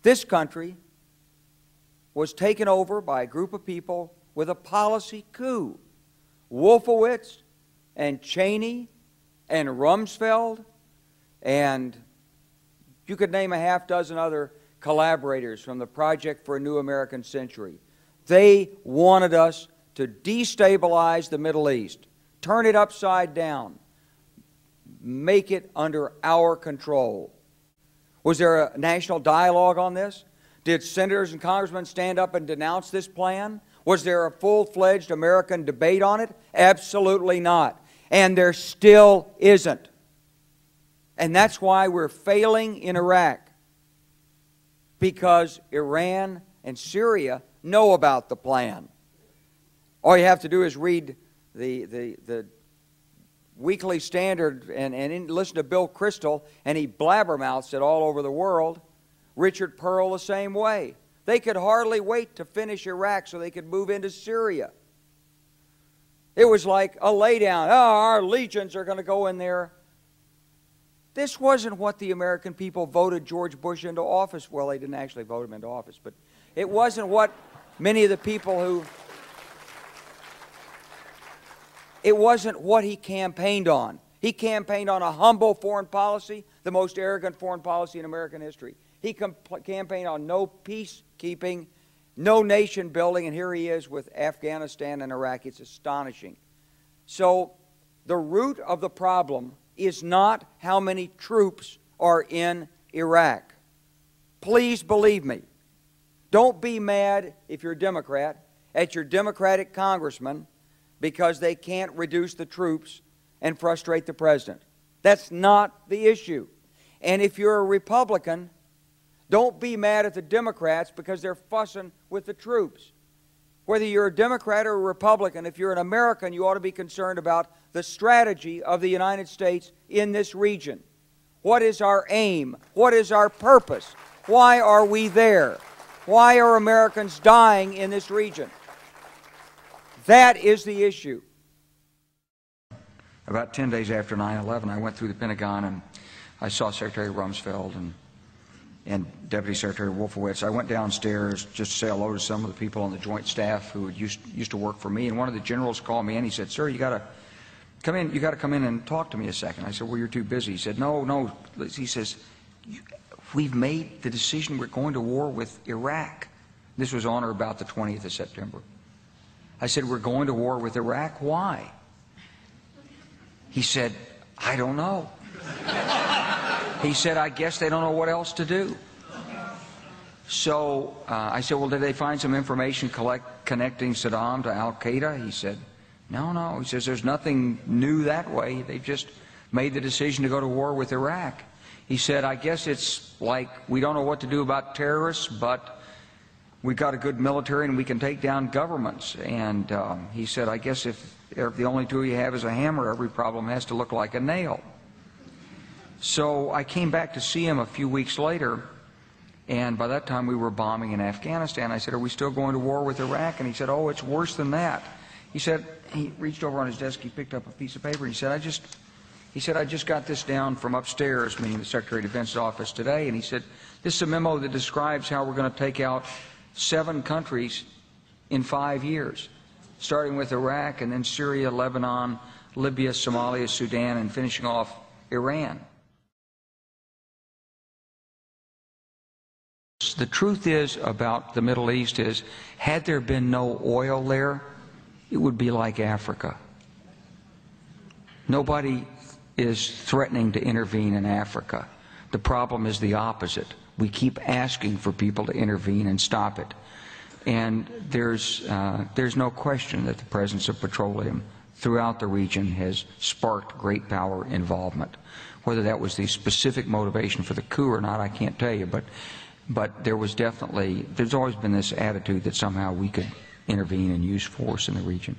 This country was taken over by a group of people with a policy coup. Wolfowitz and Cheney and Rumsfeld, and you could name a half dozen other collaborators from the Project for a New American Century. They wanted us to destabilize the Middle East, turn it upside down, make it under our control. Was there a national dialogue on this? Did senators and congressmen stand up and denounce this plan? Was there a full-fledged American debate on it? Absolutely not. And there still isn't. And that's why we're failing in Iraq. Because Iran and Syria know about the plan. All you have to do is read the Weekly Standard and listen to Bill Kristol, and he blabbermouths it all over the world. Richard Pearl the same way. They could hardly wait to finish Iraq so they could move into Syria. It was like a laydown. Oh, our legions are going to go in there. This wasn't what the American people voted George Bush into office. Well, they didn't actually vote him into office, but it wasn't what many of the people who... It wasn't what he campaigned on. He campaigned on a humble foreign policy, the most arrogant foreign policy in American history. He campaigned on no peacekeeping, no nation building, and here he is with Afghanistan and Iraq. It's astonishing. So the root of the problem is not how many troops are in Iraq. Please believe me. Don't be mad, if you're a Democrat, at your Democratic congressman because they can't reduce the troops and frustrate the president. That's not the issue. And if you're a Republican, don't be mad at the Democrats because they're fussing with the troops. Whether you're a Democrat or a Republican, if you're an American, you ought to be concerned about the strategy of the United States in this region. What is our aim? What is our purpose? Why are we there? Why are Americans dying in this region? That is the issue. About 10 days after 9/11, I went through the Pentagon and I saw Secretary Rumsfeld and Deputy Secretary Wolfowitz. I went downstairs just to say hello to some of the people on the Joint Staff who used to work for me, and one of the generals called me and he said, "Sir, you got to come in. You got to come in and talk to me a second." I said, "Well, you're too busy." He said, "No." He says, "We've made the decision. We're going to war with Iraq." This was on or about the 20th of September. I said, "We're going to war with Iraq. Why?" He said, "I don't know." He said, "I guess they don't know what else to do." So I said, "Well, did they find some information connecting Saddam to Al-Qaeda?" He said, No. He says, "There's nothing new that way. They just made the decision to go to war with Iraq." He said, "I guess it's like we don't know what to do about terrorists, but we've got a good military and we can take down governments." And he said, "I guess if the only tool you have is a hammer, every problem has to look like a nail." So I came back to see him a few weeks later, and by that time we were bombing in Afghanistan. I said, "Are we still going to war with Iraq?" And he said, "Oh, it's worse than that." He said, he reached over on his desk, he picked up a piece of paper, and he said, I just got this down from upstairs," meaning the Secretary of Defense's office today, and he said, "This is a memo that describes how we're going to take out 7 countries in 5 years, starting with Iraq and then Syria, Lebanon, Libya, Somalia, Sudan, and finishing off Iran." The truth is about the Middle East is, had there been no oil there, it would be like Africa. Nobody is threatening to intervene in Africa. The problem is the opposite. We keep asking for people to intervene and stop it. And there's no question that the presence of petroleum throughout the region has sparked great power involvement. Whether that was the specific motivation for the coup or not, I can't tell you, but there's always been this attitude that somehow we could intervene and use force in the region.